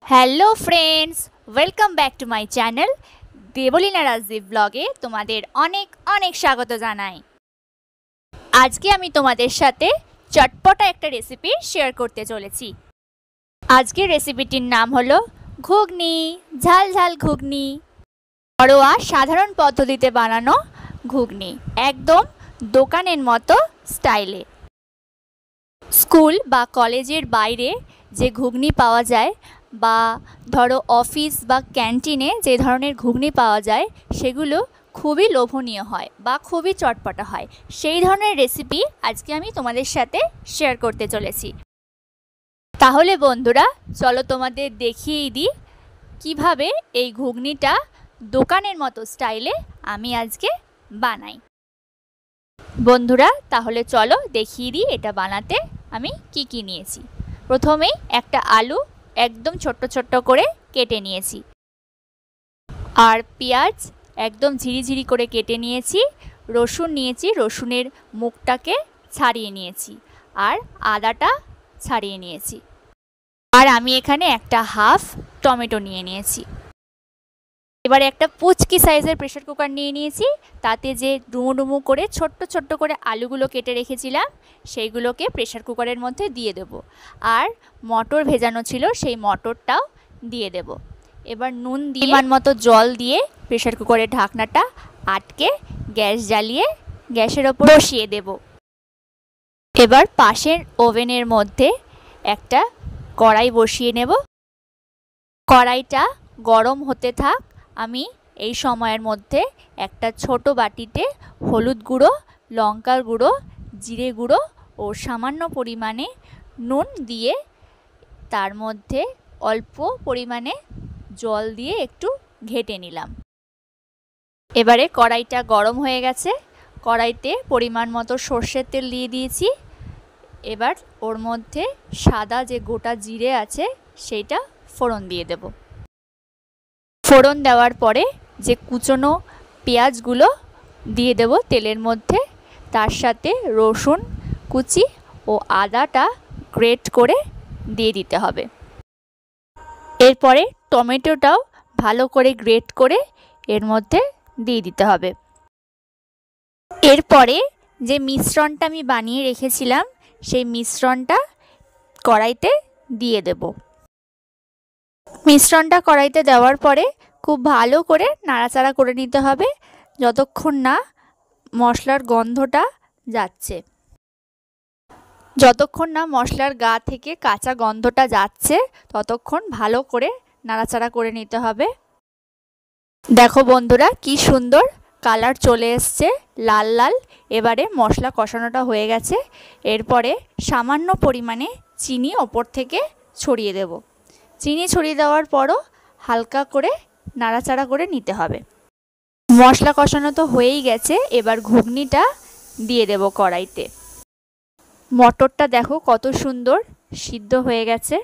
Hello friends, welcome back to my channel Debleena Rajdeep ব্লগে তোমাদের অনেক অনেক স্বাগত জানাই। আজকে আমি তোমাদের সাথে চটপটা একটা রেসিপি শেয়ার করতে চলেছি। আজকের রেসিপিটির নাম হলো ঘুগনি, ঝাল ঝাল ঘুগনি। ঘরোয়া সাধারণ পদ্ধতিতে বানানো ঘুগনি, একদম দোকানের মতো স্টাইলে। স্কুল বা কলেজের বাইরে যে ঘুগনি পাওয়া যায় বা ধরো অফিস বা ক্যান্টিনে যে ধরনের ঘুগনি পাওয়া যায় সেগুলো খুবই লোভনীয় হয় বা খুবই চটপটা হয়। সেই ধরনের রেসিপি আজকে আমি তোমাদের সাথে শেয়ার করতে চলেছি। তাহলে বন্ধুরা চলো তোমাদের দেখিয়ে দিই কিভাবে এই ঘুগনিটা দোকানের মতো স্টাইলে আমি আজকে বানাই। বন্ধুরা তাহলে চলো দেখিয়ে দিই এটা বানাতে আমি কি কি নিয়েছি। প্রথমেই একটা আলু একদম ছোট্ট ছোট্ট করে কেটে নিয়েছি, আর পেঁয়াজ একদম ঝিরিঝিরি করে কেটে নিয়েছি। রসুন নিয়েছি, রসুনের মুখটাকে ছাড়িয়ে নিয়েছি, আর আদাটা ছাড়িয়ে নিয়েছি। আর আমি এখানে একটা হাফ টমেটো নিয়ে নিয়েছি। এবারে একটা পুচকি সাইজের প্রেসার কুকার নিয়ে নিয়েছি। তাতে যে ডুমো ডুমো করে ছোট্ট ছোট্ট করে আলুগুলো কেটে রেখেছিলাম সেইগুলোকে প্রেসার কুকারের মধ্যে দিয়ে দেব। আর মটর ভেজানো ছিল সেই মটরটাও দিয়ে দেব। এবার নুন দিয়ে পরিমাণ মতো জল দিয়ে প্রেসার কুকারের ঢাকনাটা আটকে গ্যাস জ্বালিয়ে গ্যাসের ওপর বসিয়ে দেব। এবার পাশের ওভেনের মধ্যে একটা কড়াই বসিয়ে নেব। কড়াইটা গরম হতে থাক, আমি এই সময়ের মধ্যে একটা ছোট বাটিতে হলুদ গুঁড়ো, লঙ্কার গুঁড়ো, জিরে গুঁড়ো ও সামান্য পরিমাণে নুন দিয়ে তার মধ্যে অল্প পরিমাণে জল দিয়ে একটু ঘেটে নিলাম। এবারে কড়াইটা গরম হয়ে গেছে, কড়াইতে পরিমাণ মতো সর্ষের তেল দিয়ে দিয়েছি। এবার ওর মধ্যে সাদা যে গোটা জিরে আছে সেইটা ফোড়ন দিয়ে দেব। ফোড়ন দেওয়ার পরে যে কুচনো পেঁয়াজগুলো দিয়ে দেব তেলের মধ্যে, তার সাথে রসুন কুচি ও আদাটা গ্রেট করে দিয়ে দিতে হবে। এরপরে টমেটোটাও ভালো করে গ্রেট করে এর মধ্যে দিয়ে দিতে হবে। এরপরে যে মিশ্রণটা আমি বানিয়ে রেখেছিলাম সেই মিশ্রণটা কড়াইতে দিয়ে দেব। মিশ্রণটা কড়াইতে দেওয়ার পরে খুব ভালো করে নাড়াচাড়া করে নিতে হবে যতক্ষণ না মশলার গন্ধটা যাচ্ছে। যতক্ষণ না মশলার গা থেকে কাঁচা গন্ধটা যাচ্ছে ততক্ষণ ভালো করে নাড়াচাড়া করে নিতে হবে। দেখো বন্ধুরা কি সুন্দর কালার চলে এসছে, লাল লাল। এবারে মশলা কষানোটা হয়ে গেছে। এরপরে সামান্য পরিমাণে চিনি ওপর থেকে ছড়িয়ে দেব। চিনি ছড়িয়ে দেওয়ার পরও হালকা করে নাড়াচাড়া করে নিতে হবে। মশলা কষানো তো হয়েই গেছে, এবার ঘুগনিটা দিয়ে দেব কড়াইতে। মটরটা দেখো কত সুন্দর সিদ্ধ হয়ে গেছে।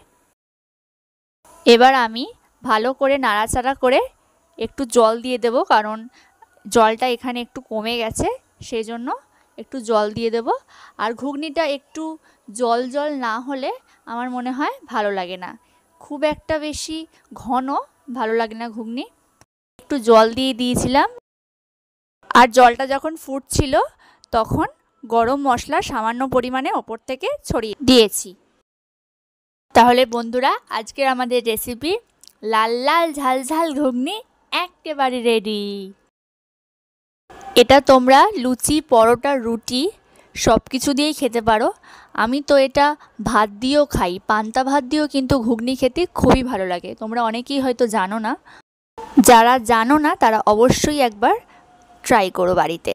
এবার আমি ভালো করে নাড়াচাড়া করে একটু জল দিয়ে দেব, কারণ জলটা এখানে একটু কমে গেছে, সেই জন্য একটু জল দিয়ে দেব। আর ঘুগনিটা একটু জল জল না হলে আমার মনে হয় ভালো লাগে না, খুব একটা বেশি ঘন ভালো লাগে না ঘুগনি। একটু জল দিয়ে দিয়েছিলাম, আর জলটা যখন ফুটছিল তখন গরম মশলা সামান্য পরিমাণে ওপর থেকে ছড়িয়ে দিয়েছি। তাহলে বন্ধুরা আজকের আমাদের রেসিপি লাল লাল ঝাল ঝাল ঘুগনি একেবারে রেডি। এটা তোমরা লুচি, পরোটা, রুটি সব কিছু দিয়েই খেতে পারো। আমি তো এটা ভাত দিয়েও খাই, পান্তা ভাত দিয়েও কিন্তু ঘুগনি খেতে খুবই ভালো লাগে। তোমরা অনেকেই হয়তো জানো না, যারা জানো না তারা অবশ্যই একবার ট্রাই করো বাড়িতে।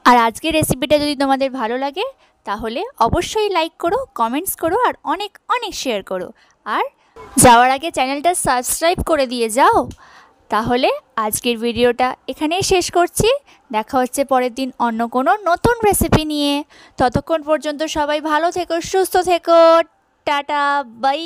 আর আজকের রেসিপিটা যদি তোমাদের ভালো লাগে তাহলে অবশ্যই লাইক করো, কমেন্টস করো আর অনেক অনেক শেয়ার করো। আর যাওয়ার আগে চ্যানেলটা সাবস্ক্রাইব করে দিয়ে যাও। তাহলে আজকের ভিডিওটা এখানেই শেষ করছি। দেখা হচ্ছে পরের দিন অন্য কোনো নতুন রেসিপি নিয়ে। ততক্ষণ পর্যন্ত সবাই ভালো থেকো, সুস্থ থেকো। Tata, by.